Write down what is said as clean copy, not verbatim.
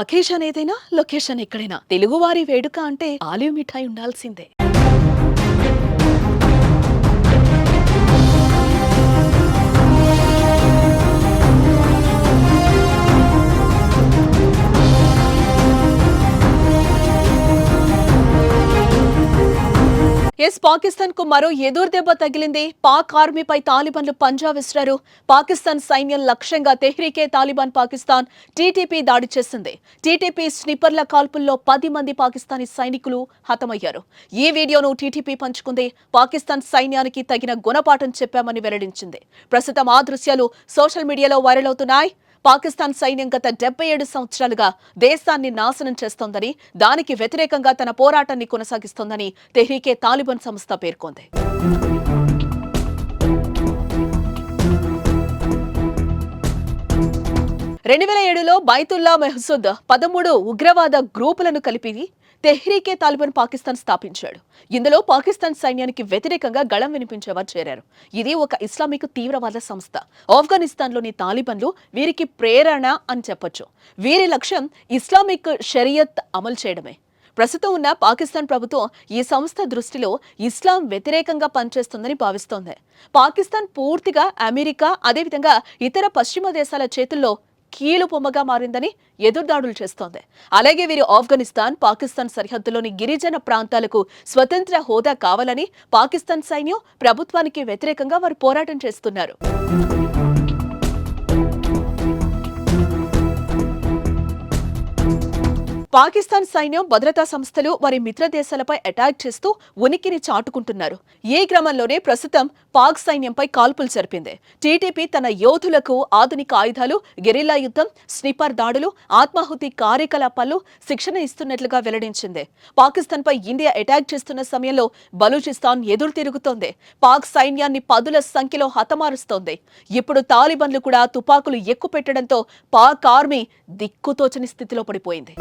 Occasion ఏదైనా location ఎక్కడైనా తెలుగువారి వేడుక అంటే ఆలివ్ మిఠాయి ఉండాల్సిందే. పాకిస్తాన్ కు మరో ఎదురు దెబ్బ తగిలింది. పాక్ ఆర్మీపై తాలిబాన్లు పంజా విసిరారు. పాకిస్తాన్ సైన్యం లక్ష్యంగా తెహ్రీకే తాలిబాన్ పాకిస్తాన్ టీటీపీ దాడి చేసింది. టీటీపీ స్నిపర్ల కాల్పుల్లో 10 మంది పాకిస్తానీ సైనికులు హతమయ్యారు. ఈ వీడియోను టీటీపీ పంచుకుంది. పాకిస్తాన్ సైన్యానికి తగిన గుణపాఠం చెప్పామని వెల్లడించింది. ప్రస్తుతం ఆ దృశ్యాలు సోషల్ మీడియాలో వైరల్ అవుతున్నాయి. పాకిస్తాన్ సైన్యం గత 77 సంవత్సరాలుగా దేశాన్ని నాశనం చేస్తోందని, దానికి వ్యతిరేకంగా తన పోరాటాన్ని కొనసాగిస్తోందని తెహ్రీకే తాలిబాన్ సంస్థ పేర్కొంది. 2007లో బైతుల్లా మెహ్సూద్ 13 ఉగ్రవాద గ్రూపులను కలిపి తెహ్రీకే తాలిబాన్ పాకిస్తాన్ స్థాపించాడు. ఇందులో పాకిస్తాన్ సైన్యానికి వ్యతిరేకంగా గళం వినిపించేవారు చేరారు. ఇది ఒక ఇస్లామిక్ తీవ్రవాద సంస్థ. ఆఫ్ఘనిస్తాన్లోని తాలిబాన్లు వీరికి ప్రేరణ అని చెప్పొచ్చు. వీరి లక్ష్యం ఇస్లామిక్ షరియత్ అమలు చేయడమే. ప్రస్తుతం ఉన్న పాకిస్తాన్ ప్రభుత్వం ఈ సంస్థ దృష్టిలో ఇస్లాం వ్యతిరేకంగా పనిచేస్తుందని భావిస్తోంది. పాకిస్తాన్ పూర్తిగా అమెరికా, అదేవిధంగా ఇతర పశ్చిమ దేశాల చేతుల్లో కీలు పొమ్మగా మారిందని ఎదురుదాడులు చేస్తోంది. అలాగే వీరు ఆఫ్ఘనిస్తాన్, పాకిస్తాన్ సరిహద్దులోని గిరిజన ప్రాంతాలకు స్వతంత్ర హోదా కావాలని పాకిస్తాన్ సైన్యం ప్రభుత్వానికి వ్యతిరేకంగా వారు పోరాటం చేస్తున్నారు. పాకిస్తాన్ సైన్యం, భద్రతా సంస్థలు వారి మిత్ర దేశాలపై అటాక్ చేస్తూ ఉనికిని చాటుకుంటున్నారు. ఈ క్రమంలోనే ప్రస్తుతం పాక్ సైన్యంపై కాల్పులు జరిపింది. టీటీపీ తన యోధులకు ఆధునిక ఆయుధాలు, గెరిల్లా యుద్ధం, స్నిపర్ దాడులు, ఆత్మాహుతి కార్యకలాపాలు శిక్షణ ఇస్తున్నట్లుగా వెల్లడించింది. పాకిస్తాన్పై ఇండియా అటాక్ చేస్తున్న సమయంలో బలూచిస్తాన్ ఎదురు తిరుగుతోంది. పాక్ సైన్యాన్ని పదుల సంఖ్యలో హతమారుస్తోంది. ఇప్పుడు తాలిబాన్లు కూడా తుపాకులు ఎక్కుపెట్టడంతో పాక్ ఆర్మీ దిక్కుతోచని స్థితిలో పడిపోయింది.